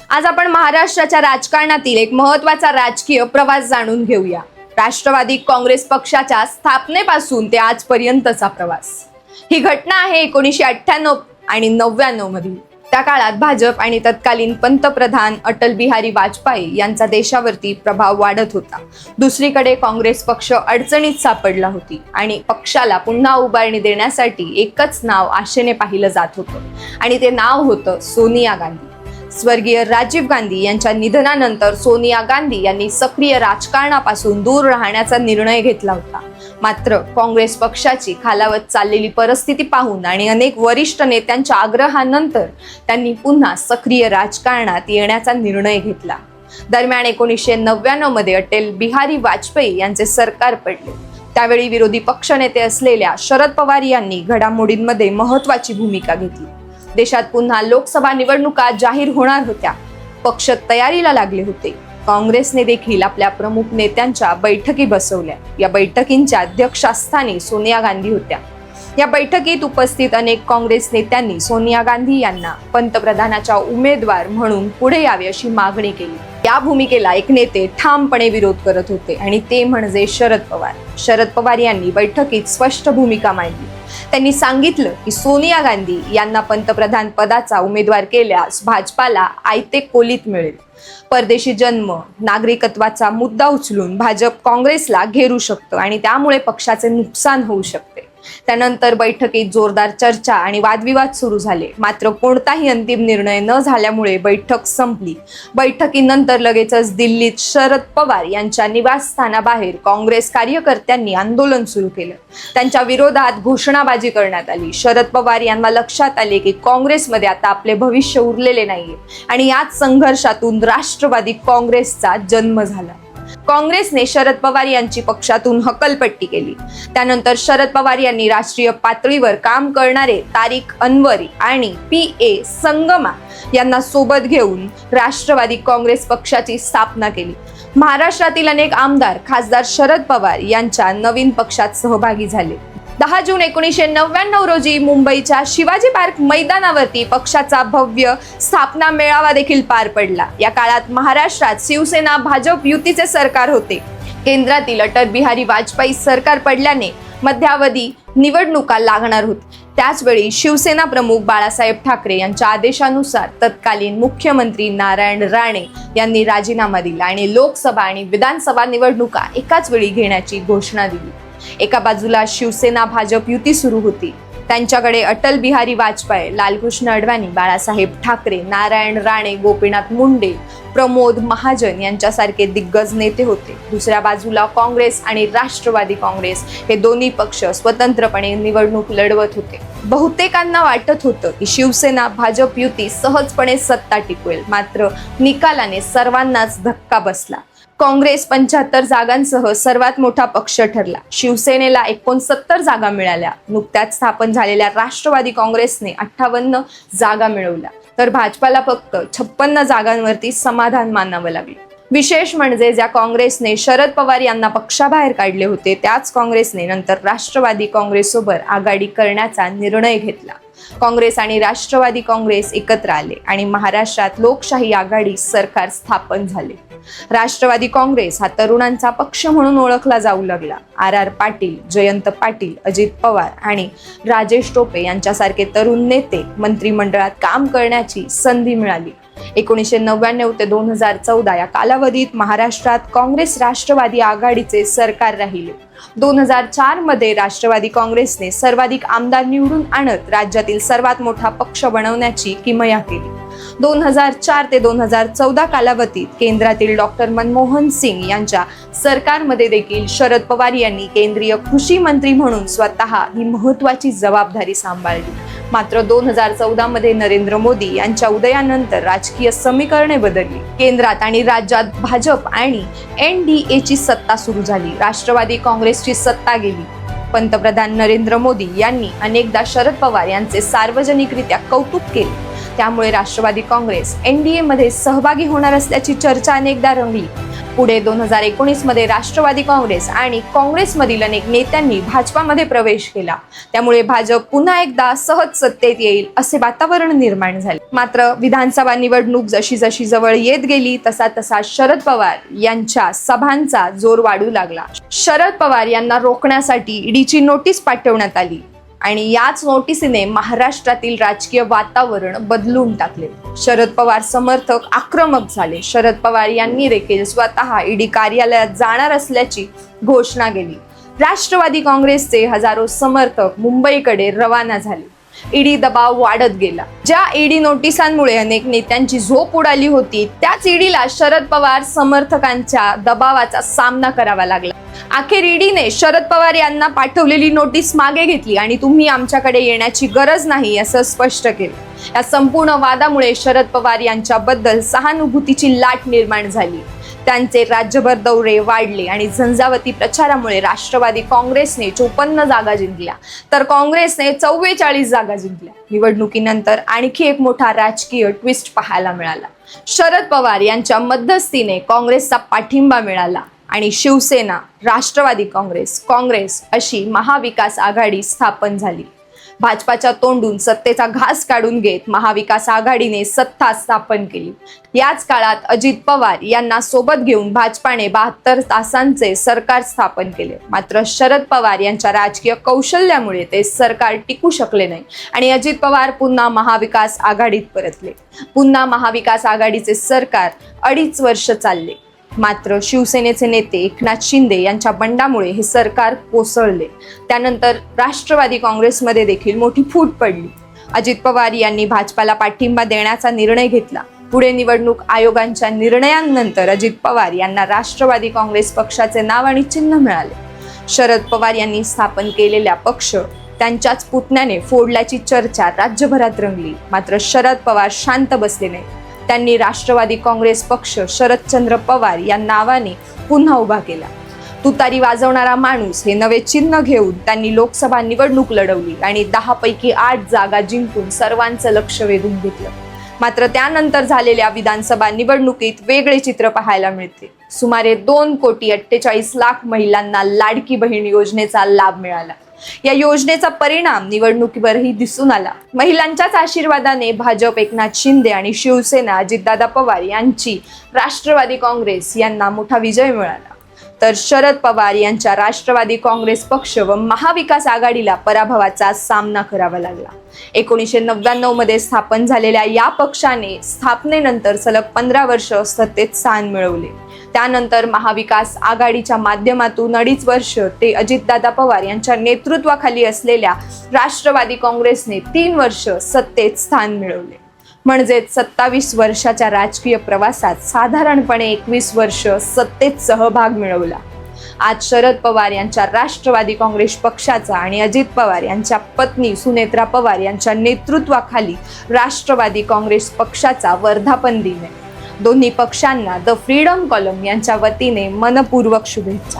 आज आपण महाराष्ट्राच्या राजकारणातील एक महत्त्वाचा राजकीय प्रवास जाणून घेऊया। राष्ट्रवादी काँग्रेस पक्षाच्या स्थापनेपासून ते आजपर्यंतचा प्रवास। ही घटना आहे 1998 आणि 99 मधील। त्या काळात भाजप आणि तत्कालीन पंतप्रधान अटल बिहारी वाजपेयी यांचा देशावरती प्रभाव वाढत होता। दुसरीकडे काँग्रेस पक्ष अडचणीत सापडला होती आणि पक्षाला पुन्हा उभारणी देण्यासाठी एकच नाव आशेने पाहिलं जात होतं आणि ते नाव होतं सोनिया गांधी। स्वर्गीय राजीव गांधी यांच्या निधनानंतर सोनिया गांधी यांनी सक्रिय राजकारणापासून दूर राहण्याचा निर्णय घेतला होता। मात्र काँग्रेस पक्षाची खालावत चाललेली परिस्थिती पाहून आणि अनेक वरिष्ठ नेत्यांच्या आग्रहानंतर त्यांनी पुन्हा सक्रिय राजकारणात येण्याचा निर्णय घेतला। दरम्यान 1999 मध्ये अटल बिहारी वाजपेयी यांचे सरकार पडले। त्यावेळी विरोधी पक्षनेते असलेल्या शरद पवार यांनी घडामोडींमध्ये महत्त्वाची भूमिका घेतली। देशात पुन्हा लोकसभा निवडणुका जाहीर होणार होत्या। पक्ष तयारीला लागले होते। काँग्रेसने देखील आपल्या प्रमुख नेत्यांच्या बैठकी बसवल्या। या बैठकींच्या अध्यक्षस्थानी सोनिया गांधी होत्या। या बैठकीत उपस्थित अनेक काँग्रेस नेत्यांनी सोनिया गांधी यांना पंतप्रधानाच्या उमेदवार म्हणून पुढे यावे अशी मागणी केली। या भूमिकेला एक नेते ठामपणे विरोध करत होते आणि ते म्हणजे शरद पवार। शरद पवार यांनी बैठकीत स्पष्ट भूमिका मांडली। त्यांनी सांगितलं की सोनिया गांधी यांना पंतप्रधान पदाचा उमेदवार केल्यास भाजपाला आयते कोलीत मिळेल। परदेशी जन्म, नागरिकत्वाचा मुद्दा उचलून भाजप काँग्रेसला घेरू शकतं आणि त्यामुळे पक्षाचे नुकसान होऊ शकते। त्यानंतर बैठकीत जोरदार चर्चा आणि वादविवाद सुरू झाले। मात्र कोणताही अंतिम निर्णय न झाल्यामुळे बैठक संपली। बैठकीनंतर लगेचच दिल्लीत शरद पवार यांच्या निवासस्थानाबाहेर काँग्रेस कार्यकर्त्यांनी आंदोलन सुरू केलं। त्यांच्या विरोधात घोषणाबाजी करण्यात आली। शरद पवार यांना लक्षात आले की काँग्रेसमध्ये आता आपले भविष्य उरलेले नाहीये आणि याच संघर्षातून राष्ट्रवादी काँग्रेसचा जन्म झाला। काँग्रेसने शरद पवार यांची पक्षातून हकलपट्टी केली। त्यानंतर शरद पवार यांनी राष्ट्रीय पातळीवर काम करणारे तारिक अनवरी आणि PA संगमा यांना सोबत घेऊन राष्ट्रवादी काँग्रेस पक्षाची स्थापना केली। महाराष्ट्रातील अनेक आमदार, खासदार शरद पवार यांच्या नवीन पक्षात सहभागी झाले। 10 जून 1999 रोजी मुंबईच्या शिवाजी पार्क मैदानावरती पक्षाचा भव्य स्थापना मेळावा देखील पार पडला। या काळात महाराष्ट्रात शिवसेना भाजप युतीचे सरकार होते। केंद्रातील अटल बिहारी वाजपेयी सरकार पडल्याने मध्यावधी निवडणुका लागणार होती। त्याचवेळी शिवसेना प्रमुख बाळासाहेब ठाकरे यांच्या आदेशानुसार तत्कालीन मुख्यमंत्री नारायण राणे यांनी राजीनामा दिला आणि लोकसभा आणि विधानसभा निवडणुका एकाच वेळी घेण्याची घोषणा दिली। एका बाजूला शिवसेना भाजप युती सुरू होती। त्यांच्याकडे अटल बिहारी वाजपेयी, लालकृष्ण अडवाणी, बाळासाहेब ठाकरे, नारायण राणे, गोपीनाथ मुंडे, प्रमोद महाजन यांच्यासारखे दिग्गज नेते होते। दुसऱ्या बाजूला काँग्रेस आणि राष्ट्रवादी काँग्रेस हे दोन्ही पक्ष स्वतंत्रपणे निवडणूक लढवत होते। बहुतेकांना वाटत होतं की शिवसेना भाजप युती सहजपणे सत्ता टिकवेल। मात्र निकालाने सर्वांनाच धक्का बसला। काँग्रेस 75 जागांसह सर्वात मोठा पक्ष ठरला। शिवसेनेला 69 जागा मिळाल्या। नुकत्याच स्थापन झालेल्या राष्ट्रवादी काँग्रेसने 58 जागा मिळवल्या, तर भाजपाला फक्त 56 जागांवरती समाधान मानावं लागलं। विशेष म्हणजे ज्या काँग्रेसने शरद पवार यांना पक्षाबाहेर काढले होते, त्याच काँग्रेसने नंतर राष्ट्रवादी काँग्रेससोबत आघाडी करण्याचा निर्णय घेतला। काँग्रेस आणि राष्ट्रवादी काँग्रेस एकत्र आले आणि महाराष्ट्रात लोकशाही आघाडी सरकार स्थापन झाले। राष्ट्रवादी काँग्रेस हा तरुणांचा पक्ष म्हणून ओळखला जाऊ लागला। RR पाटील, जयंत पाटील, अजित पवार आणि राजेश टोपे यांच्यासारखे तरुण नेते मंत्रिमंडळात काम करण्याची संधी मिळाली। 1999 ते 2014 या कालावधीत महाराष्ट्रात काँग्रेस राष्ट्रवादी आघाडीचे सरकार राहिले। 2004 मध्ये राष्ट्रवादी काँग्रेसने सर्वाधिक आमदार निवडून आणत राज्यातील सर्वात मोठा पक्ष बनवण्याची किमया केली। 2004 ते 2014 कालावधीत केंद्रातील डॉक्टर मनमोहन सिंग यांच्या सरकारमध्ये देखील शरद पवार यांनी केंद्रीय कृषी मंत्री म्हणून स्वतः ही महत्त्वाची जबाबदारी सांभाळली। मात्र 2014 मध्ये नरेंद्र मोदी यांच्या उदयानंतर राजकीय समीकरणे बदलली। केंद्रात आणि राज्यात भाजप आणि NDA ची सत्ता सुरू झाली। राष्ट्रवादी काँग्रेसची सत्ता गेली। पंतप्रधान नरेंद्र मोदी यांनी अनेकदा शरद पवार यांचे सार्वजनिकरित्या कौतुक केले, त्यामुळे राष्ट्रवादी काँग्रेस NDA मध्ये सहभागी होणार असल्याची चर्चा अनेकदा रंगली. पुढे 2019 मध्ये राष्ट्रवादी काँग्रेस आणि काँग्रेसमधील अनेक नेत्यांनी भाजपामध्ये प्रवेश केला. त्यामुळे भाजप पुन्हा एकदा सहज सत्तेत येईल असे वातावरण निर्माण झाले. मात्र विधानसभा निवडणूक जशी जशी जवळ येत गेली तसा तसा शरद पवार यांच्या सभांचा जोर वाढू लागला. शरद पवार यांना रोखण्यासाठी ईडीची नोटीस पाठवण्यात आली आणि याच नोटीसीने महाराष्ट्रातील राजकीय वातावरण बदलून टाकले. शरद पवार समर्थक आक्रमक झाले. शरद पवार यांनी देखील स्वतः ईडी कार्यालयात जाणार असल्याची घोषणा केली. राष्ट्रवादी काँग्रेसचे हजारो समर्थक मुंबईकडे रवाना झाले. ईडी दबाव वाढत गेला. ज्या ईडी नोटिसांमुळे अनेक नेत्यांची झोप उडाली होती त्याच ईडीला शरद पवार समर्थकांच्या दबावाचा सामना करावा लागला. अखेर ईडीने शरद पवार यांना पाठवलेली नोटीस मागे घेतली आणि तुम्ही आमच्याकडे येण्याची गरज नाही असं स्पष्ट केलं. या संपूर्ण वादामुळे शरद पवार यांच्याबद्दल सहानुभूतीची लाट निर्माण झाली. त्यांचे राज्यभर दौरे वाढले आणि झंझावती प्रचारामुळे राष्ट्रवादी काँग्रेसने 54 जागा जिंकल्या तर काँग्रेसने 44 जागा जिंकल्या. निवडणुकीनंतर आणखी एक मोठा राजकीय ट्विस्ट पाहायला मिळाला. शरद पवार यांच्या मध्यस्थीने काँग्रेसचा पाठिंबा मिळाला आणि शिवसेना, राष्ट्रवादी काँग्रेस अशी महाविकास आघाडी स्थापन झाली. भाजपाच्या तोंडून सत्तेचा घास काढून घेत महाविकास आघाडीने सत्ता स्थापन केली. याच काळात अजित पवार यांना सोबत घेऊन भाजपाने 72 तासांचे सरकार स्थापन केले. मात्र शरद पवार यांच्या राजकीय कौशल्यामुळे ते सरकार टिकू शकले नाही आणि अजित पवार पुन्हा महाविकास आघाडीत परतले. पुन्हा महाविकास आघाडीचे सरकार 2.5 वर्ष चालले. मात्र शिवसेनेचे नेते एकनाथ शिंदे यांच्या बंडामुळे हे सरकार कोसळले. त्यानंतर राष्ट्रवादी काँग्रेसमध्ये देखील मोठी फूट पडली. अजित पवार यांनी भाजपाला पाठिंबा देण्याचा निर्णय घेतला. पुढे निवडणूक आयोगांच्या निर्णयानंतर अजित पवार यांना राष्ट्रवादी काँग्रेस पक्षाचे नाव आणि चिन्ह मिळाले. शरद पवार यांनी स्थापन केलेला पक्ष त्यांच्याच पुतण्याने फोडल्याची चर्चा राज्यभरात रंगली. मात्र शरद पवार शांत बसले नाही. त्यांनी राष्ट्रवादी काँग्रेस पक्ष शरदचंद्र पवार या नावाने पुन्हा उभा केला. तुतारी वाजवणारा माणूस हे नवे चिन्ह घेऊन त्यांनी लोकसभा निवडणूक लढवली आणि 10 पैकी 8 जागा जिंकून सर्वांचं लक्ष वेधून घेतलं. मात्र त्यानंतर झालेल्या विधानसभा निवडणुकीत वेगळे चित्र पाहायला मिळते. सुमारे 2,48,00,000 महिलांना लाडकी बहीण योजनेचा लाभ मिळाला. या योजनेचा परिणाम निवडणुकीवरही दिसून आला. महिलांच्याच आशीर्वादाने भाजप, एकनाथ शिंदे आणि शिवसेना अजितदादा पवार यांची राष्ट्रवादी काँग्रेस यांना मोठा विजय मिळाला. तर शरद पवार यांच्या राष्ट्रवादी काँग्रेस पक्ष व महाविकास आघाडीला पराभवाचा सामना करावा लागला. 1999 मध्ये स्थापन झालेल्या या पक्षाने स्थापनेनंतर सलग 15 वर्ष सत्तेत स्थान मिळवले. त्यानंतर महाविकास आघाडीच्या माध्यमातून 2.5 वर्ष ते अजितदादा पवार यांच्या नेतृत्वाखाली असलेल्या राष्ट्रवादी काँग्रेसने 3 वर्ष सत्तेत स्थान मिळवले. म्हणजेच 27 वर्षाच्या राजकीय प्रवासात साधारणपणे 21 वर्ष सत्तेत सहभाग मिळवला. आज शरद पवार यांच्या राष्ट्रवादी काँग्रेस पक्षाचा आणि अजित पवार यांच्या पत्नी सुनेत्रा पवार यांच्या नेतृत्वाखाली राष्ट्रवादी काँग्रेस पक्षाचा वर्धापन दिन आहे. दोन्ही पक्षांना द फ्रीडम कॉलम यांच्या वतीने मनपूर्वक शुभेच्छा.